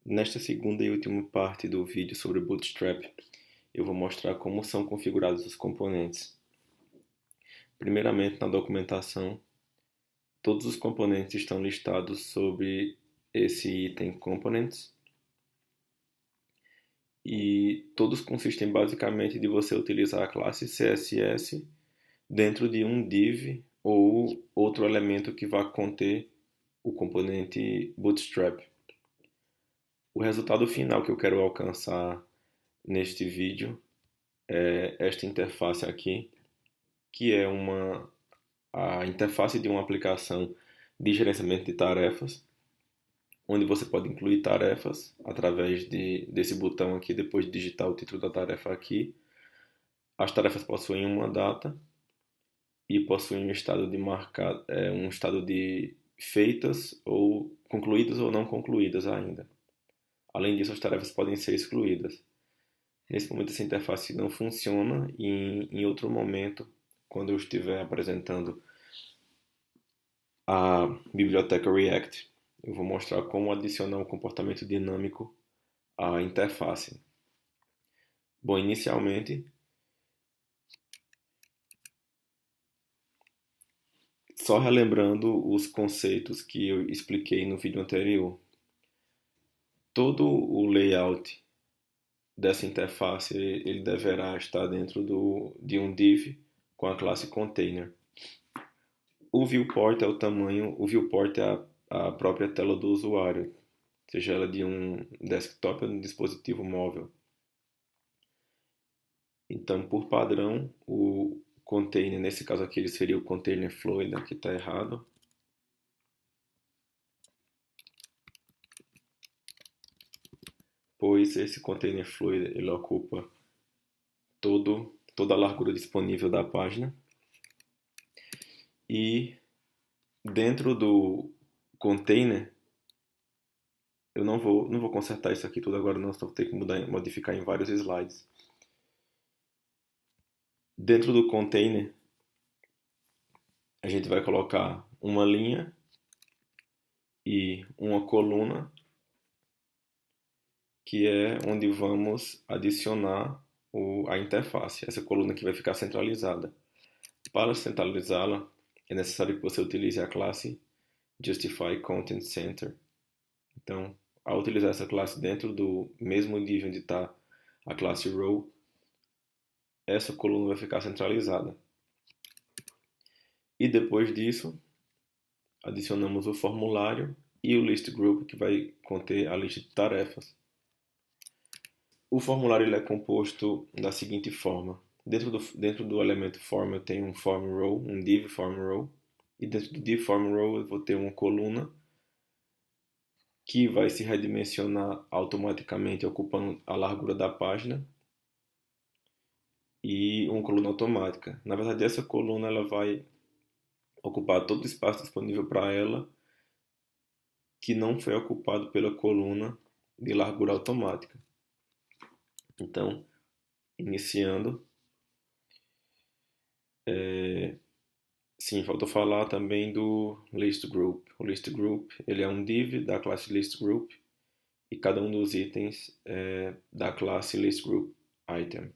Nesta segunda e última parte do vídeo sobre Bootstrap, eu vou mostrar como são configurados os componentes. Primeiramente, na documentação, todos os componentes estão listados sobre esse item Components e todos consistem basicamente de você utilizar a classe CSS dentro de um div ou outro elemento que vá conter o componente Bootstrap. O resultado final que eu quero alcançar neste vídeo é esta interface aqui, que é a interface de uma aplicação de gerenciamento de tarefas, onde você pode incluir tarefas através desse botão aqui, depois de digitar o título da tarefa aqui. As tarefas possuem uma data e possuem um estado de feitas ou concluídas ou não concluídas ainda. Além disso, as tarefas podem ser excluídas. Nesse momento, essa interface não funciona e em outro momento, quando eu estiver apresentando a biblioteca React, eu vou mostrar como adicionar um comportamento dinâmico à interface. Bom, inicialmente, só relembrando os conceitos que eu expliquei no vídeo anterior. Todo o layout dessa interface ele deverá estar dentro de um div com a classe container. O viewport é a própria tela do usuário, seja ela de um desktop ou de um dispositivo móvel. Então, por padrão, o container, nesse caso aqui, ele seria o container fluid, aqui está errado. Pois esse container fluid, ele ocupa toda a largura disponível da página. E dentro do container, eu não vou consertar isso aqui tudo agora, não, só vou ter que modificar em vários slides. Dentro do container, a gente vai colocar uma linha e uma coluna, que é onde vamos adicionar a interface. Essa coluna aqui vai ficar centralizada. Para centralizá-la, é necessário que você utilize a classe Justify Content Center. Então, ao utilizar essa classe dentro do mesmo nível onde está a classe Row, essa coluna vai ficar centralizada. E depois disso, adicionamos o formulário e o list group, que vai conter a lista de tarefas. O formulário ele é composto da seguinte forma. Dentro do elemento form eu tenho um form row, um div form row, e dentro do div form row eu vou ter uma coluna que vai se redimensionar automaticamente ocupando a largura da página e uma coluna automática. Na verdade, essa coluna ela vai ocupar todo o espaço disponível para ela que não foi ocupado pela coluna de largura automática. Então, iniciando, sim, faltou falar também do list group. O list group ele é um div da classe list group e cada um dos itens é da classe list group item.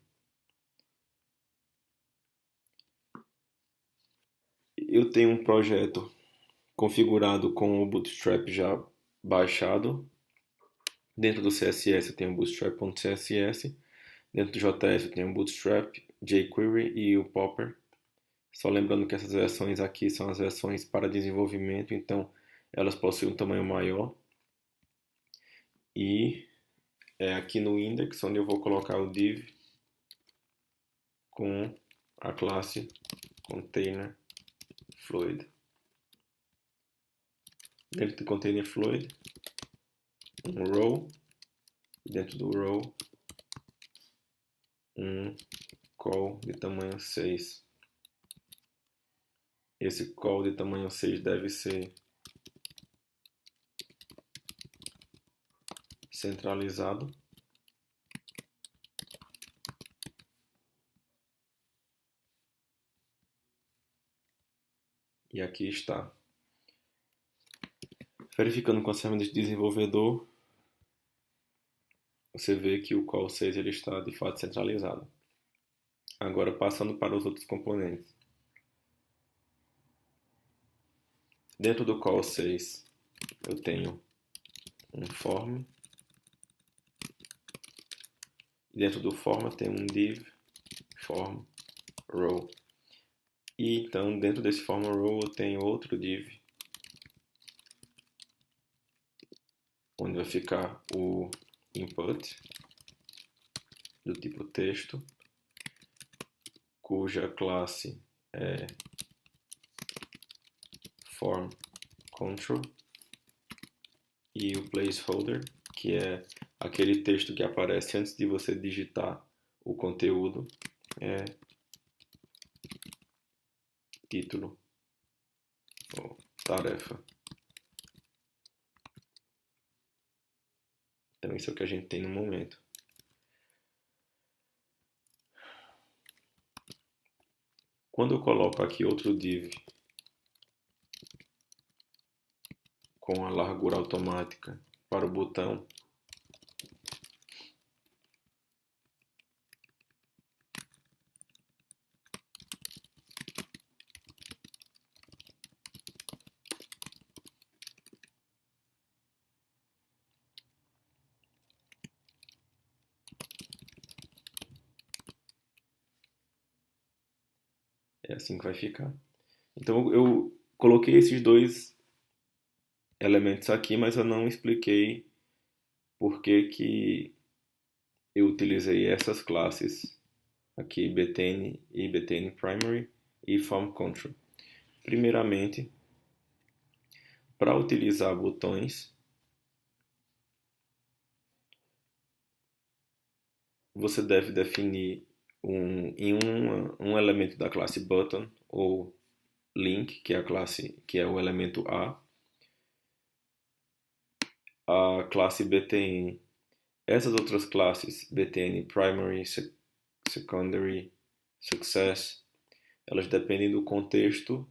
Eu tenho um projeto configurado com o Bootstrap já baixado. Dentro do CSS eu tenho o bootstrap.css, dentro do JS eu tenho o Bootstrap, jQuery e o Popper. Só lembrando que essas versões aqui são as versões para desenvolvimento, então elas possuem um tamanho maior. E é aqui no index onde eu vou colocar o div com a classe container fluid. Dentro do container fluid, um row, dentro do row, um call de tamanho 6. Esse call de tamanho 6 deve ser centralizado. E aqui está. Verificando com as ferramentas de desenvolvedor, você vê que o call 6 ele está de fato centralizado. Agora, passando para os outros componentes. Dentro do call 6, eu tenho um form. Dentro do form, eu tenho um div form row. E então, dentro desse form row, eu tenho outro div, onde vai ficar o input, do tipo texto, cuja classe é form control, e o placeholder, que é aquele texto que aparece antes de você digitar o conteúdo, é título ou tarefa. Então isso é o que a gente tem no momento. Quando eu coloco aqui outro div com a largura automática para o botão, é assim que vai ficar. Então eu coloquei esses dois elementos aqui, mas eu não expliquei por que que eu utilizei essas classes aqui, btn e btn primary e form control. Primeiramente, para utilizar botões, você deve definir um elemento da classe button ou link, que é a classe que é o elemento a classe btn. Essas outras classes, btn primary, secondary, success, elas dependem do contexto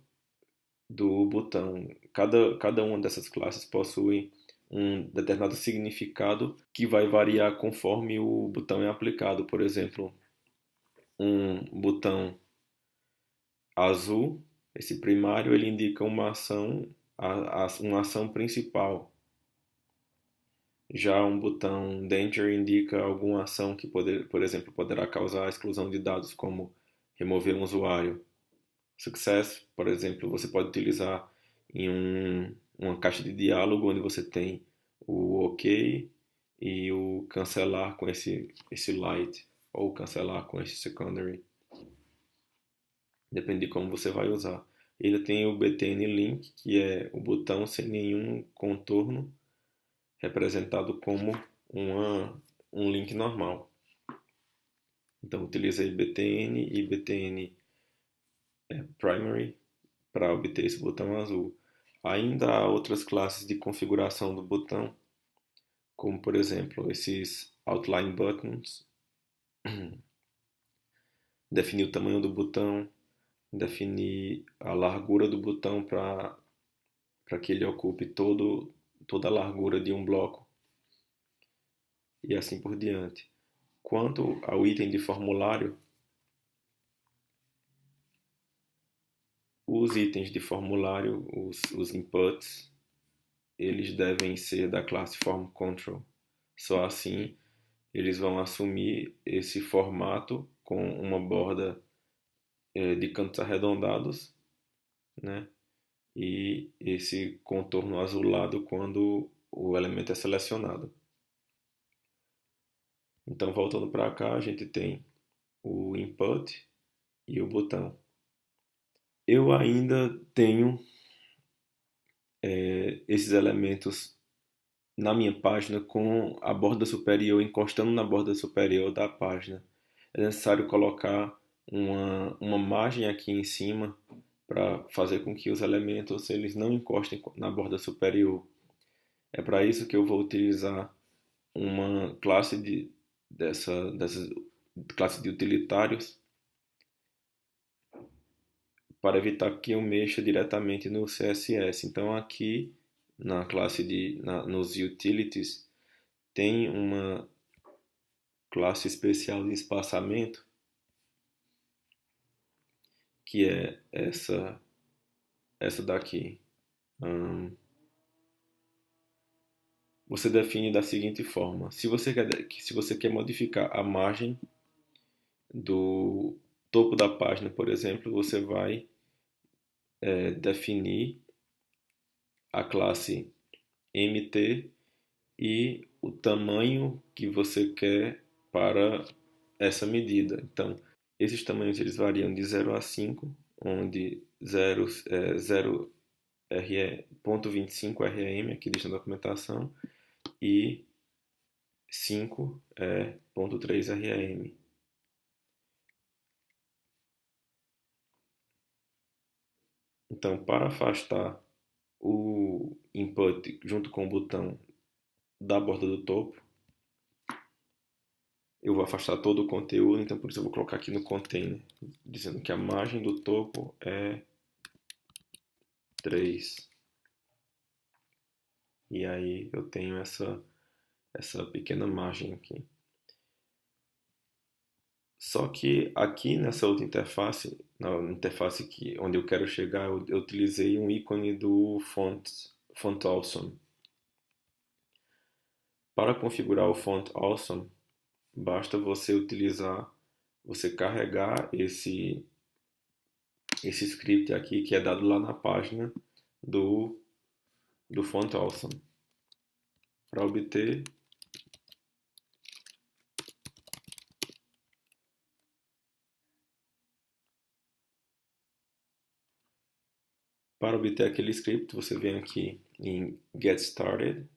do botão. Cada uma dessas classes possui um determinado significado que vai variar conforme o botão é aplicado. Por exemplo, um botão azul, esse primário, ele indica uma ação, uma ação principal. Já um botão Danger indica alguma ação que, por exemplo, poderá causar a exclusão de dados, como remover um usuário. Success, por exemplo, você pode utilizar em uma caixa de diálogo onde você tem o OK e o cancelar com esse light, ou cancelar com esse secondary. Depende de como você vai usar. Ele tem o btn link, que é o botão sem nenhum contorno, representado como um link normal. Então utilizei btn e btn primary para obter esse botão azul. Ainda há outras classes de configuração do botão, como por exemplo esses outline buttons, definir o tamanho do botão, definir a largura do botão para que ele ocupe toda a largura de um bloco e assim por diante. Quanto ao item de formulário, os itens de formulário, os inputs, eles devem ser da classe form control. Só assim eles vão assumir esse formato com uma borda de cantos arredondados, né? E esse contorno azulado quando o elemento é selecionado. Então, voltando para cá, a gente tem o input e o botão. Eu ainda tenho esses elementos na minha página com a borda superior, encostando na borda superior da página. É necessário colocar uma margem aqui em cima para fazer com que os elementos eles não encostem na borda superior. É para isso que eu vou utilizar uma classe dessas classe de utilitários para evitar que eu mexa diretamente no CSS. Então aqui na classe nos utilities tem classe especial de espaçamento, que é essa daqui. Você define da seguinte forma: se você quer modificar a margem do topo da página, por exemplo, você vai definir a classe mt e o tamanho que você quer para essa medida. Então, esses tamanhos eles variam de 0 a 5, onde 0 é 0,25 rm, aqui deixa a documentação, e 5 é 0,3 rm. Então, para afastar o input junto com o botão da borda do topo, eu vou afastar todo o conteúdo, então por isso eu vou colocar aqui no container, dizendo que a margem do topo é 3. E aí eu tenho essa pequena margem aqui. Só que aqui nessa outra interface, na interface onde eu quero chegar, eu utilizei um ícone do Font Awesome. Para configurar o Font Awesome, basta você carregar esse script aqui que é dado lá na página do Font Awesome. Para obter aquele script, você vem aqui em Get Started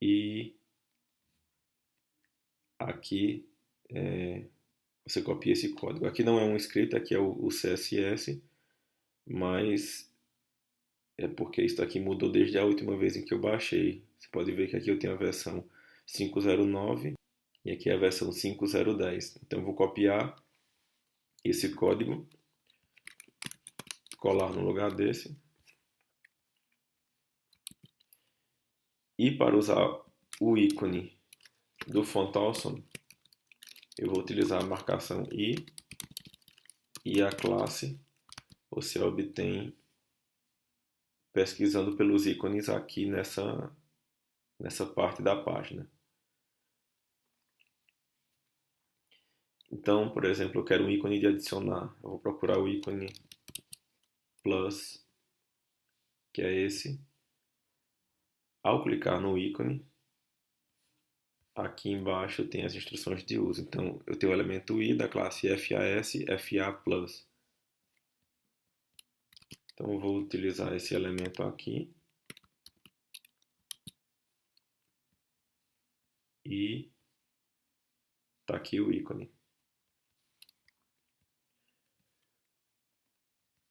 e aqui você copia esse código. Aqui não é um script, aqui é o CSS, mas é porque isso aqui mudou desde a última vez em que eu baixei. Você pode ver que aqui eu tenho a versão 5.09 e aqui é a versão 5.010. Então eu vou copiar esse código, colar no lugar desse. E para usar o ícone do Font Awesome, eu vou utilizar a marcação i e a classe você obtém pesquisando pelos ícones aqui nessa parte da página. Então, por exemplo, eu quero um ícone de adicionar. Eu vou procurar o ícone plus, que é esse. Ao clicar no ícone, aqui embaixo tem as instruções de uso. Então, eu tenho o elemento i da classe FAS, FA+. Então, eu vou utilizar esse elemento aqui. E está aqui o ícone.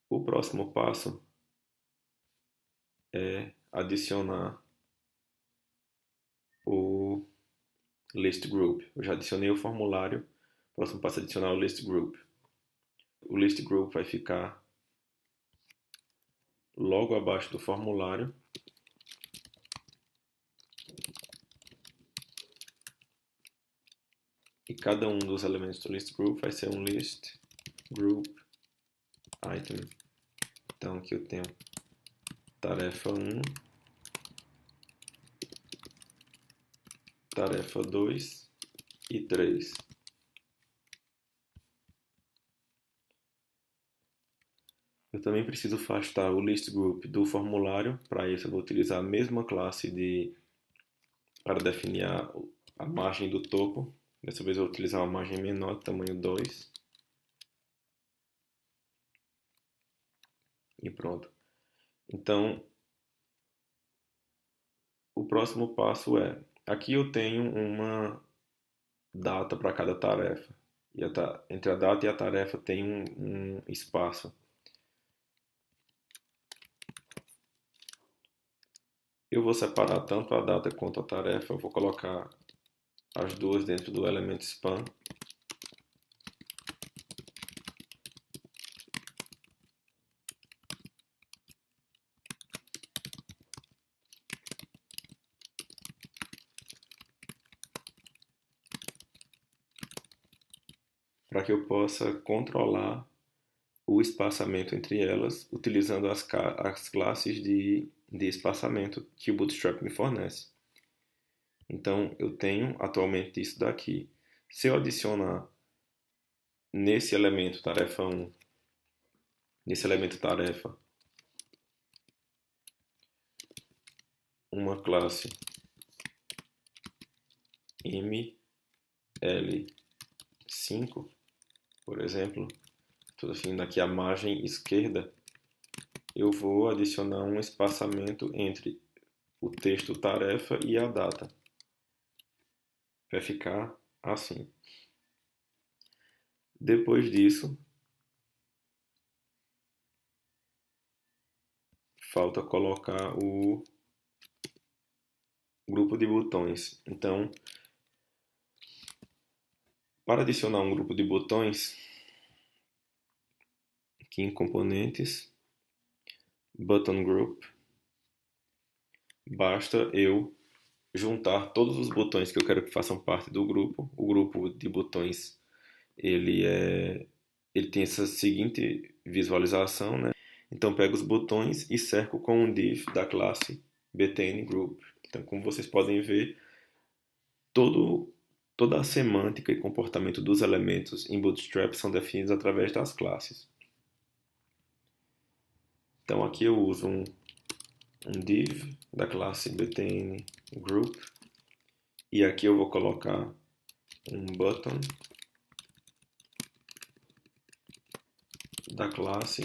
O próximo passo é adicionar o list group. Eu já adicionei o formulário. O próximo passo é adicionar o list group. O list group vai ficar logo abaixo do formulário. E cada um dos elementos do list group vai ser um list group item. Então aqui eu tenho tarefa 1, tarefa 2 e 3. Eu também preciso afastar o list group do formulário. Para isso eu vou utilizar a mesma classe para definir a margem do topo. Dessa vez eu vou utilizar uma margem menor, tamanho 2. E pronto. Então, o próximo passo é, aqui eu tenho uma data para cada tarefa. E entre a data e a tarefa tem um espaço. Eu vou separar tanto a data quanto a tarefa. Eu vou colocar as duas dentro do elemento span. para que eu possa controlar o espaçamento entre elas, utilizando as classes de espaçamento que o Bootstrap me fornece. Então, eu tenho atualmente isso daqui. Se eu adicionar nesse elemento tarefa 1, nesse elemento tarefa, uma classe ml5, por exemplo, estou definindo aqui a margem esquerda, eu vou adicionar um espaçamento entre o texto tarefa e a data. Vai ficar assim. Depois disso, falta colocar o grupo de botões. Então, para adicionar um grupo de botões, aqui em componentes, button group, basta eu juntar todos os botões que eu quero que façam parte do grupo. O grupo de botões, ele tem essa seguinte visualização, né? Então pego os botões e cerco com um div da classe btn group. Então, como vocês podem ver, todo toda a semântica e comportamento dos elementos em Bootstrap são definidos através das classes. Então aqui eu uso um div da classe btn group e aqui eu vou colocar um button da classe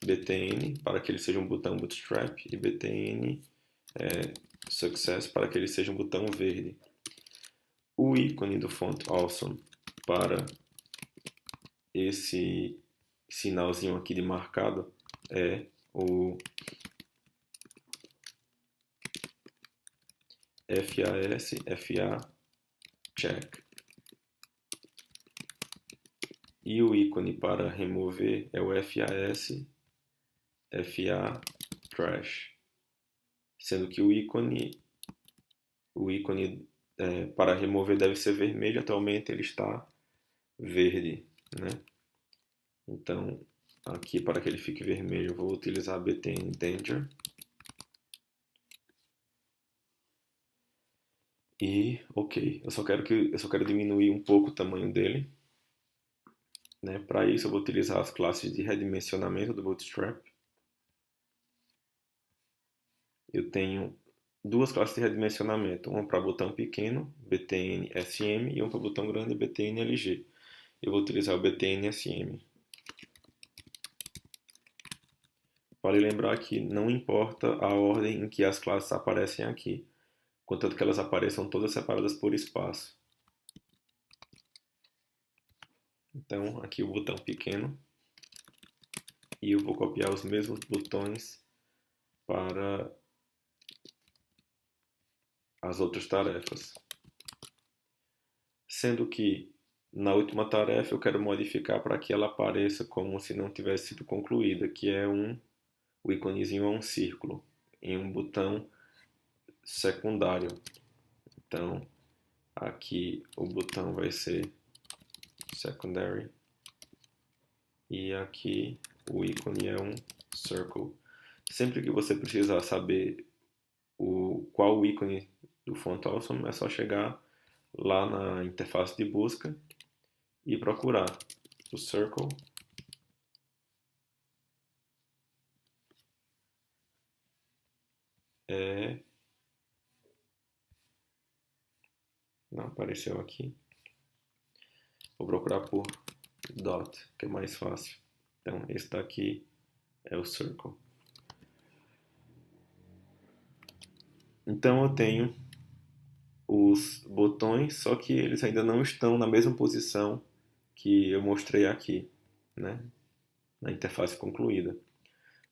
btn para que ele seja um botão bootstrap e btn success para que ele seja um botão verde. O ícone do font awesome para esse sinalzinho aqui de marcado é o FA check. E o ícone para remover é o FA trash. Sendo que o ícone para remover deve ser vermelho, atualmente ele está verde, né? Então, aqui para que ele fique vermelho, eu vou utilizar btn danger. E, ok, eu só quero diminuir um pouco o tamanho dele, né? Para isso eu vou utilizar as classes de redimensionamento do Bootstrap. Eu tenho duas classes de redimensionamento, uma para botão pequeno, btn sm, e uma para botão grande, btn lg. Eu vou utilizar o btn sm. Vale lembrar que não importa a ordem em que as classes aparecem aqui, contanto que elas apareçam todas separadas por espaço. Então, aqui o botão pequeno, e eu vou copiar os mesmos botões para as outras tarefas. Sendo que na última tarefa eu quero modificar para que ela apareça como se não tivesse sido concluída, que é o íconezinho é um círculo em um botão secundário. Então, aqui o botão vai ser secondary e aqui o ícone é um circle. Sempre que você precisar saber qual o ícone do Font Awesome, é só chegar lá na interface de busca e procurar o circle. Não apareceu aqui. Vou procurar por dot, que é mais fácil. Então, esse daqui é o circle. Então, eu tenho os botões, só que eles ainda não estão na mesma posição que eu mostrei aqui, né? Na interface concluída.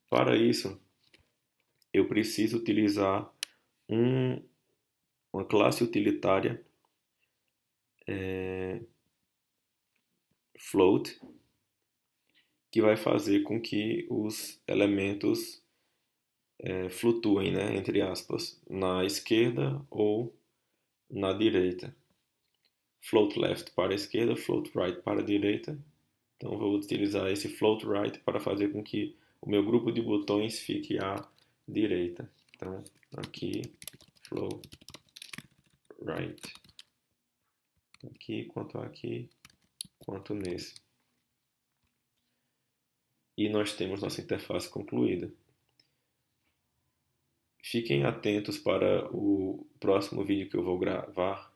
Para isso, eu preciso utilizar uma classe utilitária float, que vai fazer com que os elementos flutuem, né, entre aspas, na esquerda ou na direita. float left para a esquerda, float right para a direita. Então eu vou utilizar esse float right para fazer com que o meu grupo de botões fique à direita. Então aqui, float right. Aqui, quanto nesse. E nós temos nossa interface concluída. Fiquem atentos para o próximo vídeo que eu vou gravar,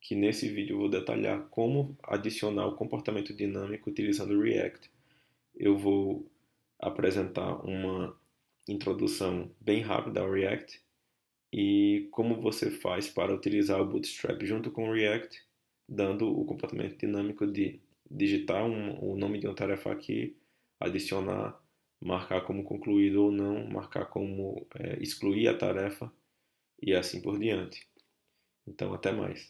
que nesse vídeo eu vou detalhar como adicionar o comportamento dinâmico utilizando o React. Eu vou apresentar uma introdução bem rápida ao React e como você faz para utilizar o Bootstrap junto com o React, dando o comportamento dinâmico de digitar o nome de uma tarefa aqui, adicionar, marcar como concluído ou não, marcar como excluir a tarefa e assim por diante. Então, até mais.